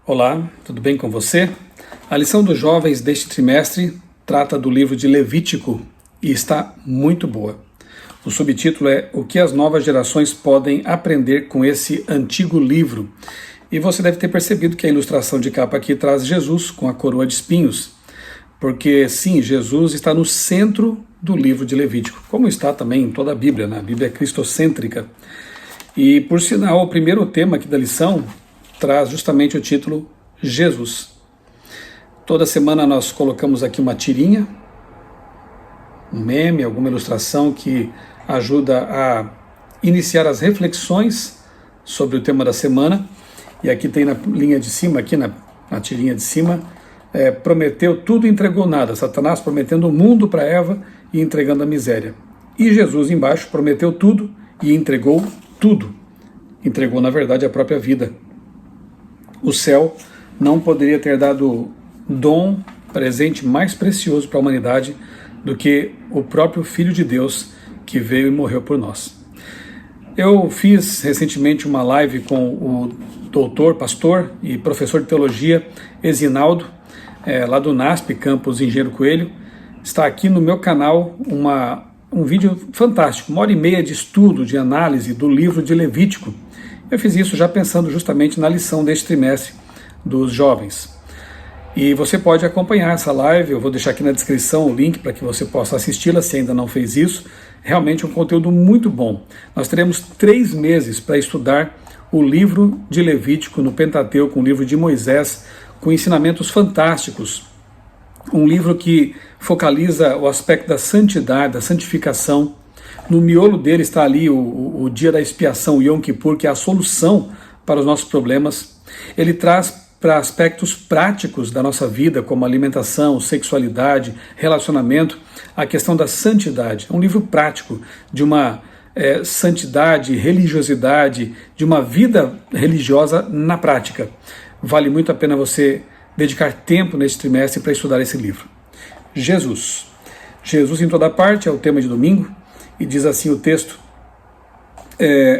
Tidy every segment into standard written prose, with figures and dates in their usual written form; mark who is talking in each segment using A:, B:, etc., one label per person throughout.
A: Olá, tudo bem com você? A lição dos jovens deste trimestre trata do livro de Levítico e está muito boa. O subtítulo é O que as novas gerações podem aprender com esse antigo livro. E você deve ter percebido que a ilustração de capa aqui traz Jesus com a coroa de espinhos. Porque sim, Jesus está no centro do livro de Levítico, como está também em toda a Bíblia, né? A Bíblia é cristocêntrica. E por sinal, o primeiro tema aqui da lição traz justamente o título Jesus. Toda semana nós colocamos aqui uma tirinha, um meme, alguma ilustração que ajuda a iniciar as reflexões sobre o tema da semana. E aqui tem na linha de cima, aqui na tirinha de cima, prometeu tudo e entregou nada. Satanás prometendo o mundo para Eva e entregando a miséria. E Jesus embaixo prometeu tudo e entregou tudo. Entregou, na verdade, a própria vida. O céu não poderia ter dado dom, presente mais precioso para a humanidade do que o próprio Filho de Deus que veio e morreu por nós. Eu fiz recentemente uma live com o doutor, pastor e professor de teologia Ezinaldo, lá do NASP, Campus Engenheiro Coelho. Está aqui no meu canal um vídeo fantástico, 1h30 de estudo, de análise do livro de Levítico. Eu fiz isso já pensando justamente na lição deste trimestre dos jovens. E você pode acompanhar essa live, eu vou deixar aqui na descrição o link para que você possa assisti-la se ainda não fez isso. Realmente um conteúdo muito bom. Nós teremos 3 meses para estudar o livro de Levítico no Pentateuco, um livro de Moisés, com ensinamentos fantásticos. Um livro que focaliza o aspecto da santidade, da santificação. No miolo dele está ali o dia da expiação, o Yom Kippur, que é a solução para os nossos problemas. Ele traz para aspectos práticos da nossa vida, como alimentação, sexualidade, relacionamento, a questão da santidade. É um livro prático de uma santidade, religiosidade, de uma vida religiosa na prática. Vale muito a pena você dedicar tempo neste trimestre para estudar esse livro. Jesus. Jesus em toda parte é o tema de domingo. E diz assim o texto,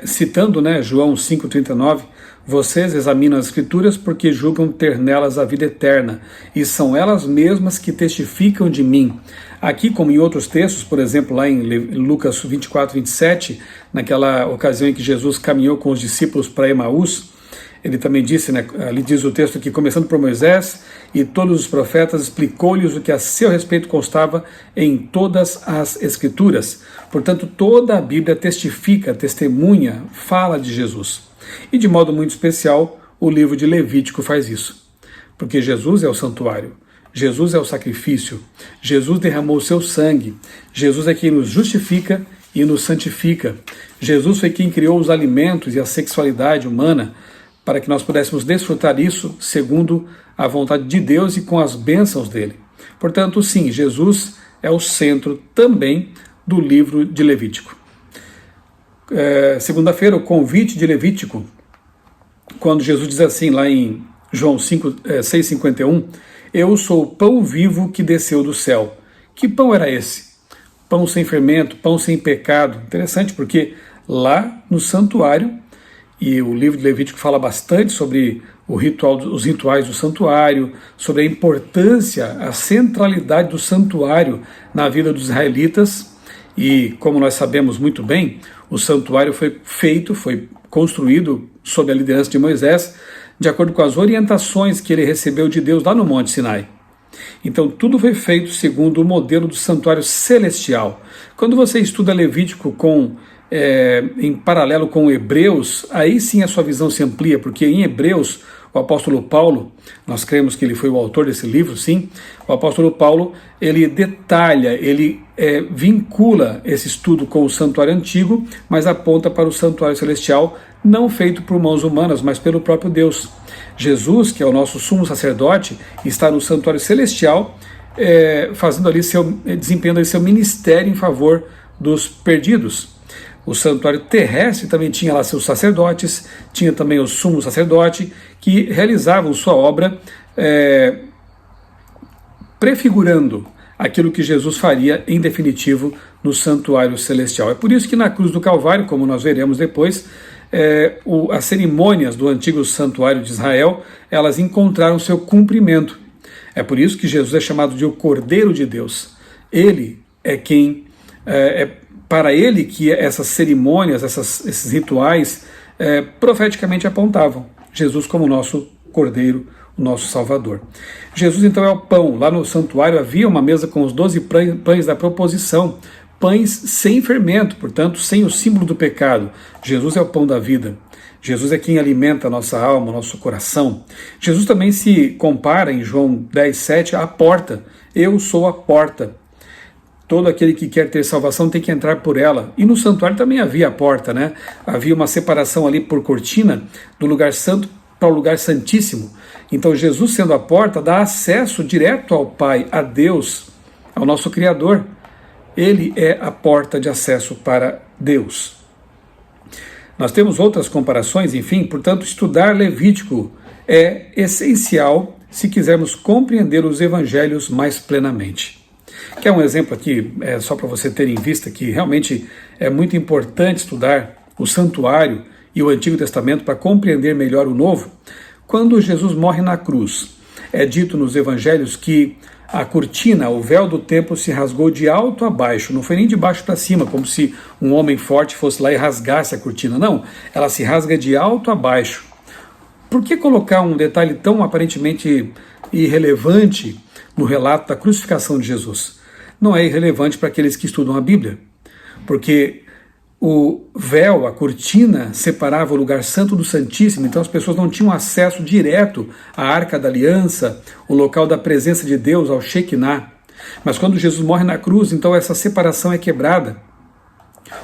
A: citando João 5,39, vocês examinam as Escrituras porque julgam ter nelas a vida eterna, e são elas mesmas que testificam de mim. Aqui, como em outros textos, por exemplo, lá em Lucas 24:27, naquela ocasião em que Jesus caminhou com os discípulos para Emaús, ele também disse, ali diz o texto que, começando por Moisés e todos os profetas, explicou-lhes o que a seu respeito constava em todas as Escrituras. Portanto, toda a Bíblia testifica, testemunha, fala de Jesus. E de modo muito especial, o livro de Levítico faz isso. Porque Jesus é o santuário, Jesus é o sacrifício, Jesus derramou o seu sangue, Jesus é quem nos justifica e nos santifica. Jesus foi quem criou os alimentos e a sexualidade humana, para que nós pudéssemos desfrutar isso segundo a vontade de Deus e com as bênçãos dele. Portanto, sim, Jesus é o centro também do livro de Levítico. Segunda-feira, o convite de Levítico, quando Jesus diz assim, lá em João 6,51, eu sou o pão vivo que desceu do céu. Que pão era esse? Pão sem fermento, pão sem pecado. Interessante, porque lá no santuário, e o livro de Levítico fala bastante sobre os rituais do santuário, sobre a importância, a centralidade do santuário na vida dos israelitas. E como nós sabemos muito bem, o santuário foi construído sob a liderança de Moisés, de acordo com as orientações que ele recebeu de Deus lá no Monte Sinai. Então tudo foi feito segundo o modelo do santuário celestial. Quando você estuda Levítico em paralelo com Hebreus, aí sim a sua visão se amplia, porque em Hebreus, o apóstolo Paulo, nós cremos que ele foi o autor desse livro, sim, o apóstolo Paulo, ele detalha, ele vincula esse estudo com o santuário antigo, mas aponta para o santuário celestial, não feito por mãos humanas, mas pelo próprio Deus. Jesus, que é o nosso sumo sacerdote, está no santuário celestial, desempenhando ali seu ministério em favor dos perdidos. O santuário terrestre também tinha lá seus sacerdotes, tinha também o sumo sacerdote, que realizavam sua obra prefigurando aquilo que Jesus faria em definitivo no santuário celestial. É por isso que na cruz do Calvário, como nós veremos depois, as cerimônias do antigo santuário de Israel, elas encontraram seu cumprimento. É por isso que Jesus é chamado de o Cordeiro de Deus. Ele é quem, para ele que essas cerimônias, esses rituais, profeticamente apontavam Jesus como nosso Cordeiro, o nosso Salvador. Jesus então é o pão. Lá no santuário havia uma mesa com os 12 pães da proposição, pães sem fermento, portanto, sem o símbolo do pecado. Jesus é o pão da vida. Jesus é quem alimenta a nossa alma, o nosso coração. Jesus também se compara em João 10:7 à porta. Eu sou a porta. Todo aquele que quer ter salvação tem que entrar por ela. E no santuário também havia a porta, né? Havia uma separação ali por cortina do lugar santo para o lugar santíssimo. Então Jesus, sendo a porta, dá acesso direto ao Pai, a Deus, ao nosso Criador. Ele é a porta de acesso para Deus. Nós temos outras comparações, enfim, portanto, estudar Levítico é essencial se quisermos compreender os evangelhos mais plenamente. Quer um exemplo aqui, só para você ter em vista que realmente é muito importante estudar o santuário e o Antigo Testamento para compreender melhor o Novo? Quando Jesus morre na cruz, é dito nos evangelhos que a cortina, o véu do templo se rasgou de alto a baixo, não foi nem de baixo para cima, como se um homem forte fosse lá e rasgasse a cortina, não, ela se rasga de alto a baixo. Por que colocar um detalhe tão aparentemente irrelevante no relato da crucificação de Jesus? Não é irrelevante para aqueles que estudam a Bíblia, porque o véu, a cortina, separava o lugar santo do Santíssimo, então as pessoas não tinham acesso direto à Arca da Aliança, o local da presença de Deus, ao Shekinah. Mas quando Jesus morre na cruz, então essa separação é quebrada.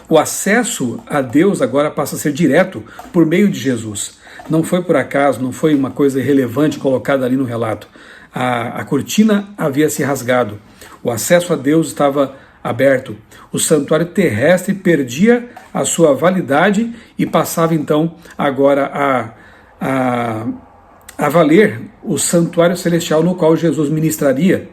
A: O acesso a Deus agora passa a ser direto por meio de Jesus. Não foi por acaso, não foi uma coisa irrelevante colocada ali no relato. A cortina havia se rasgado, o acesso a Deus estava aberto. O santuário terrestre perdia a sua validade e passava então agora a valer o santuário celestial no qual Jesus ministraria.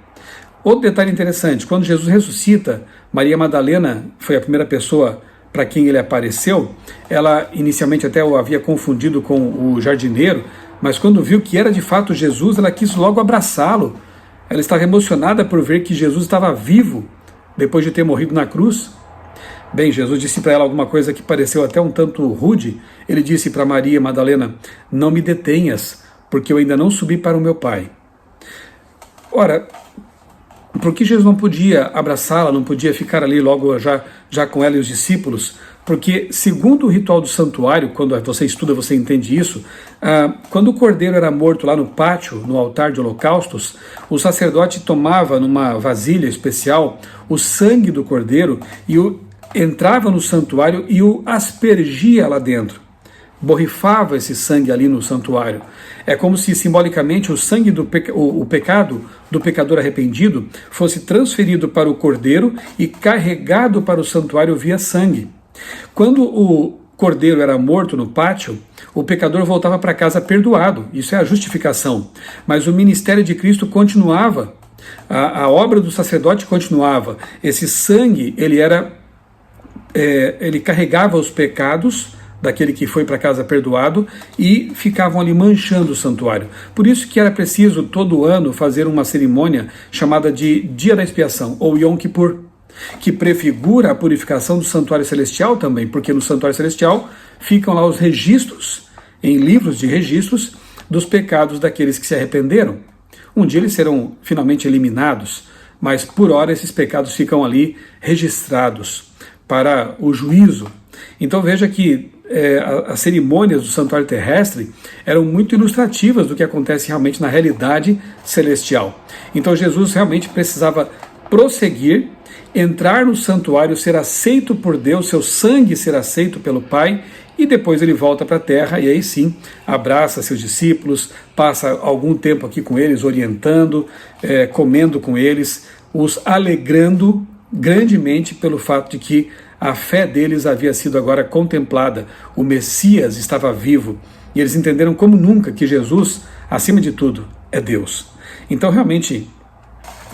A: Outro detalhe interessante, quando Jesus ressuscita, Maria Madalena foi a primeira pessoa para quem ele apareceu. Ela inicialmente até o havia confundido com o jardineiro, mas quando viu que era de fato Jesus, ela quis logo abraçá-lo. Ela estava emocionada por ver que Jesus estava vivo depois de ter morrido na cruz. Bem, Jesus disse para ela alguma coisa que pareceu até um tanto rude. Ele disse para Maria Madalena: não me detenhas, porque eu ainda não subi para o meu Pai. Ora, por que Jesus não podia abraçá-la, não podia ficar ali logo já com ela e os discípulos? Porque, segundo o ritual do santuário, quando você estuda, você entende isso, quando o cordeiro era morto lá no pátio, no altar de holocaustos, o sacerdote tomava numa vasilha especial o sangue do cordeiro e entrava no santuário e o aspergia lá dentro. Borrifava esse sangue ali no santuário. É como se simbolicamente o sangue o pecado do pecador arrependido fosse transferido para o cordeiro e carregado para o santuário via sangue. Quando o cordeiro era morto no pátio, o pecador voltava para casa perdoado. Isso é a justificação. Mas o ministério de Cristo continuava. A obra do sacerdote continuava. Esse sangue, ele carregava os pecados daquele que foi para casa perdoado e ficavam ali manchando o santuário. Por isso que era preciso todo ano fazer uma cerimônia chamada de Dia da Expiação, ou Yom Kippur, que prefigura a purificação do santuário celestial também, porque no santuário celestial ficam lá os registros, em livros de registros, dos pecados daqueles que se arrependeram. Um dia eles serão finalmente eliminados, mas por hora esses pecados ficam ali registrados para o juízo. Então veja que as cerimônias do santuário terrestre eram muito ilustrativas do que acontece realmente na realidade celestial. Então Jesus realmente precisava prosseguir, entrar no santuário, ser aceito por Deus, seu sangue ser aceito pelo Pai, e depois ele volta para a terra e aí sim abraça seus discípulos, passa algum tempo aqui com eles, orientando, comendo com eles, os alegrando grandemente pelo fato de que a fé deles havia sido agora contemplada, o Messias estava vivo, e eles entenderam como nunca que Jesus, acima de tudo, é Deus. Então realmente,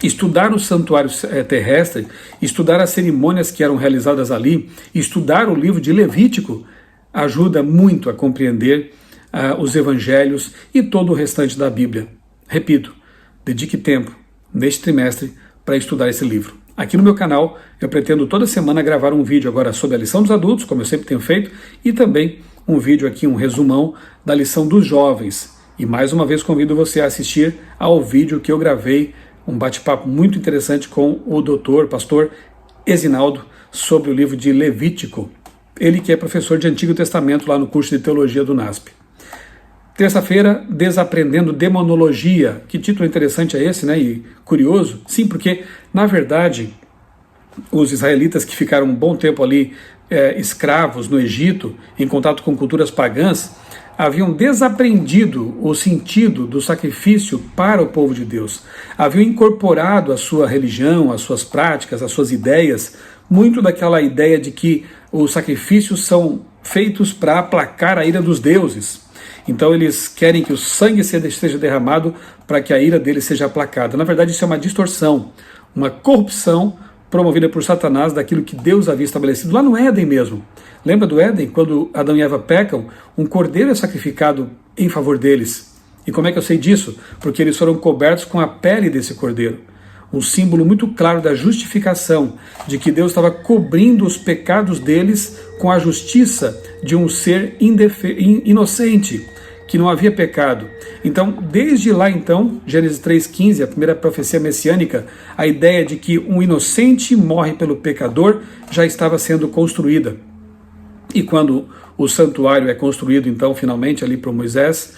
A: estudar o santuário terrestre, estudar as cerimônias que eram realizadas ali, estudar o livro de Levítico, ajuda muito a compreender os evangelhos e todo o restante da Bíblia. Repito, dedique tempo neste trimestre para estudar esse livro. Aqui no meu canal eu pretendo toda semana gravar um vídeo agora sobre a lição dos adultos, como eu sempre tenho feito, e também um vídeo aqui, um resumão da lição dos jovens. E mais uma vez convido você a assistir ao vídeo que eu gravei, um bate-papo muito interessante com o pastor Esinaldo, sobre o livro de Levítico. Ele que é professor de Antigo Testamento lá no curso de Teologia do NASP. Terça-feira, Desaprendendo Demonologia. Que título interessante é esse, né? E curioso. Sim, porque, na verdade, os israelitas que ficaram um bom tempo ali escravos no Egito, em contato com culturas pagãs, haviam desaprendido o sentido do sacrifício para o povo de Deus. Haviam incorporado à sua religião, às suas práticas, às suas ideias, muito daquela ideia de que os sacrifícios são feitos para aplacar a ira dos deuses. Então eles querem que o sangue seja derramado para que a ira deles seja aplacada. Na verdade, isso é uma distorção, uma corrupção promovida por Satanás daquilo que Deus havia estabelecido lá no Éden mesmo. Lembra do Éden? Quando Adão e Eva pecam, um cordeiro é sacrificado em favor deles. E como é que eu sei disso? Porque eles foram cobertos com a pele desse cordeiro. Um símbolo muito claro da justificação, de que Deus estava cobrindo os pecados deles com a justiça de um ser inocente, que não havia pecado. Então, desde lá então, Gênesis 3,15, a primeira profecia messiânica, a ideia de que um inocente morre pelo pecador já estava sendo construída. E quando o santuário é construído, então, finalmente, ali por Moisés,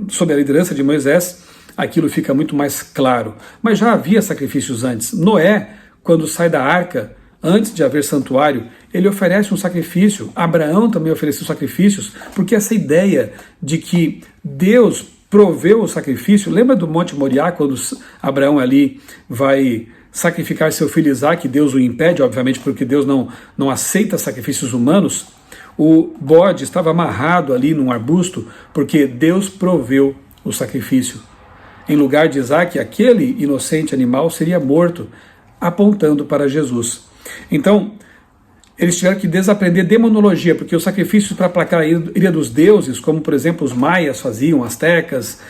A: sob a liderança de Moisés, aquilo fica muito mais claro. Mas já havia sacrifícios antes. Noé, quando sai da arca, antes de haver santuário, ele oferece um sacrifício. Abraão também ofereceu sacrifícios, porque essa ideia de que Deus proveu o sacrifício, lembra do Monte Moriá, quando Abraão ali vai sacrificar seu filho Isaque, Deus o impede, obviamente, porque Deus não aceita sacrifícios humanos. O bode estava amarrado ali num arbusto, porque Deus proveu o sacrifício. Em lugar de Isaque, aquele inocente animal seria morto, apontando para Jesus. Então, eles tiveram que desaprender demonologia, porque os sacrifícios para aplacar a ira dos deuses, como por exemplo os maias faziam, astecas,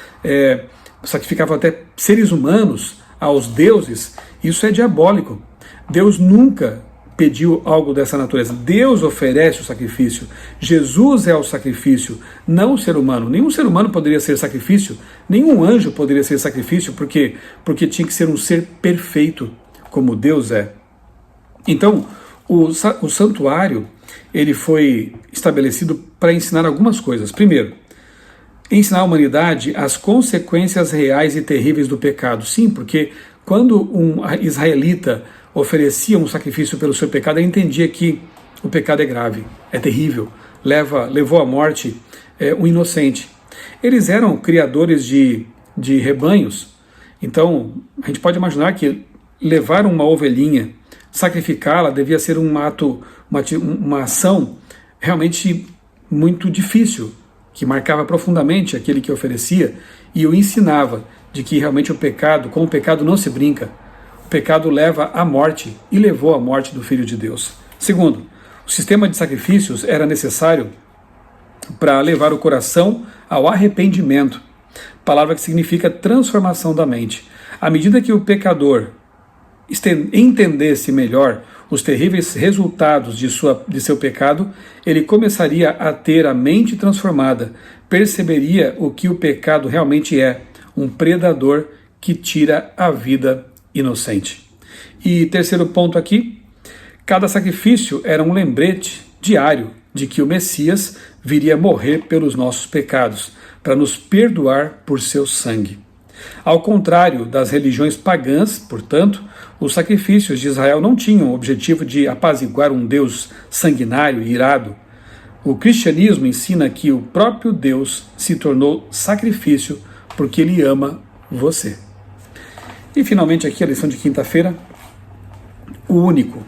A: sacrificavam até seres humanos aos deuses, isso é diabólico. Deus nunca pediu algo dessa natureza. Deus oferece o sacrifício. Jesus é o sacrifício, não o ser humano. Nenhum ser humano poderia ser sacrifício, nenhum anjo poderia ser sacrifício, porque tinha que ser um ser perfeito, como Deus é. Então, o santuário, ele foi estabelecido para ensinar algumas coisas. Primeiro, ensinar a humanidade as consequências reais e terríveis do pecado. Sim, porque quando um israelita oferecia um sacrifício pelo seu pecado, ele entendia que o pecado é grave, é terrível, levou à morte um inocente. Eles eram criadores de rebanhos, então a gente pode imaginar que levar uma ovelhinha, sacrificá-la, devia ser um ato, uma ação realmente muito difícil, que marcava profundamente aquele que oferecia e o ensinava de que realmente com o pecado não se brinca. O pecado leva à morte e levou à morte do Filho de Deus. Segundo, o sistema de sacrifícios era necessário para levar o coração ao arrependimento, palavra que significa transformação da mente. À medida que o pecador entendesse melhor os terríveis resultados de seu pecado, ele começaria a ter a mente transformada, perceberia o que o pecado realmente é, um predador que tira a vida inocente. E terceiro ponto aqui, cada sacrifício era um lembrete diário de que o Messias viria morrer pelos nossos pecados, para nos perdoar por seu sangue. Ao contrário das religiões pagãs, portanto, os sacrifícios de Israel não tinham o objetivo de apaziguar um Deus sanguinário e irado. O cristianismo ensina que o próprio Deus se tornou sacrifício porque Ele ama você. E finalmente aqui a lição de quinta-feira, o único.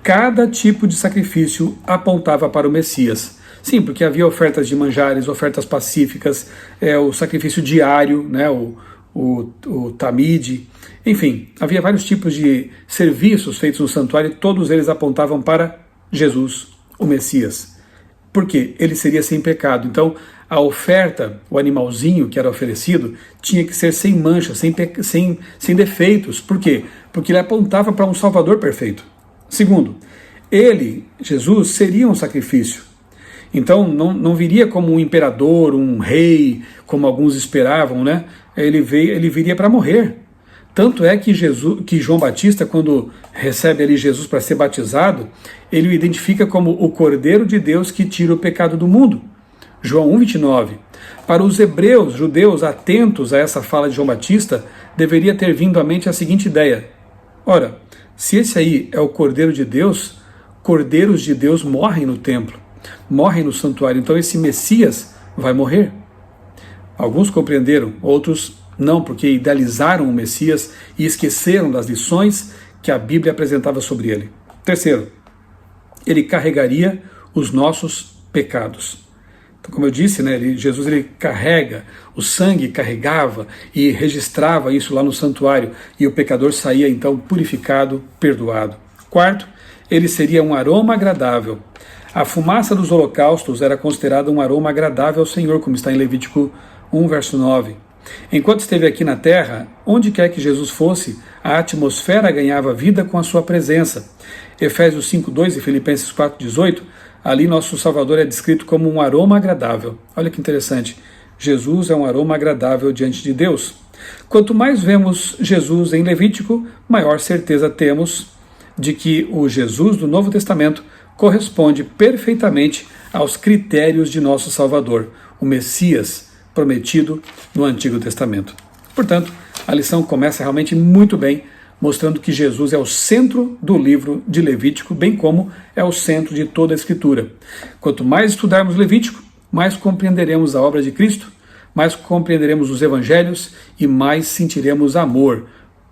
A: Cada tipo de sacrifício apontava para o Messias. Sim, porque havia ofertas de manjares, ofertas pacíficas, o sacrifício diário, né, o tamide, enfim, havia vários tipos de serviços feitos no santuário e todos eles apontavam para Jesus, o Messias, porque ele seria sem pecado. Então, a oferta, o animalzinho que era oferecido, tinha que ser sem mancha, sem defeitos. Por quê? Porque ele apontava para um Salvador perfeito. Segundo, ele, Jesus, seria um sacrifício. Então, não viria como um imperador, um rei, como alguns esperavam, né? Ele viria para morrer. Tanto é que João Batista, quando recebe ali Jesus para ser batizado, ele o identifica como o Cordeiro de Deus que tira o pecado do mundo. João 1,29. Para os hebreus, judeus, atentos a essa fala de João Batista, deveria ter vindo à mente a seguinte ideia: ora, se esse aí é o Cordeiro de Deus, cordeiros de Deus morrem no templo, morrem no santuário, então esse Messias vai morrer. Alguns compreenderam, outros não, porque idealizaram o Messias e esqueceram das lições que a Bíblia apresentava sobre ele. Terceiro, ele carregaria os nossos pecados. Então, como eu disse, né, Jesus carrega, o sangue carregava e registrava isso lá no santuário, e o pecador saía então purificado, perdoado. Quarto, ele seria um aroma agradável. A fumaça dos holocaustos era considerada um aroma agradável ao Senhor, como está em Levítico 1, verso 9. Enquanto esteve aqui na terra, onde quer que Jesus fosse, a atmosfera ganhava vida com a sua presença. Efésios 5:2 e Filipenses 4:18, ali nosso Salvador é descrito como um aroma agradável. Olha que interessante, Jesus é um aroma agradável diante de Deus. Quanto mais vemos Jesus em Levítico, maior certeza temos de que o Jesus do Novo Testamento corresponde perfeitamente aos critérios de nosso Salvador, o Messias prometido no Antigo Testamento. Portanto, a lição começa realmente muito bem, mostrando que Jesus é o centro do livro de Levítico, bem como é o centro de toda a Escritura. Quanto mais estudarmos Levítico, mais compreenderemos a obra de Cristo, mais compreenderemos os Evangelhos e mais sentiremos amor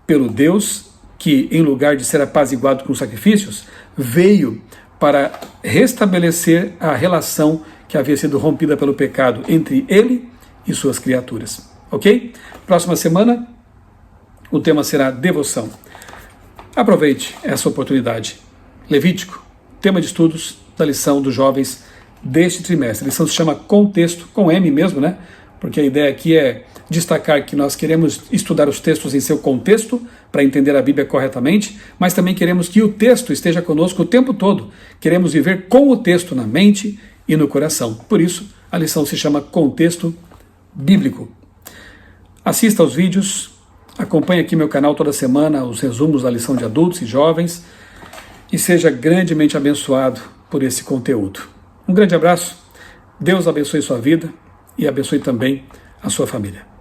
A: pelo Deus que, em lugar de ser apaziguado com sacrifícios, veio para restabelecer a relação que havia sido rompida pelo pecado entre ele e suas criaturas. Ok? Próxima semana, o tema será devoção. Aproveite essa oportunidade. Levítico, tema de estudos da lição dos jovens deste trimestre. A lição se chama Contexto, com M mesmo, né? Porque a ideia aqui é destacar que nós queremos estudar os textos em seu contexto, para entender a Bíblia corretamente, mas também queremos que o texto esteja conosco o tempo todo. Queremos viver com o texto na mente e no coração. Por isso, a lição se chama Contexto Bíblico. Assista aos vídeos, acompanhe aqui meu canal toda semana, os resumos da lição de adultos e jovens, e seja grandemente abençoado por esse conteúdo. Um grande abraço, Deus abençoe sua vida e abençoe também a sua família.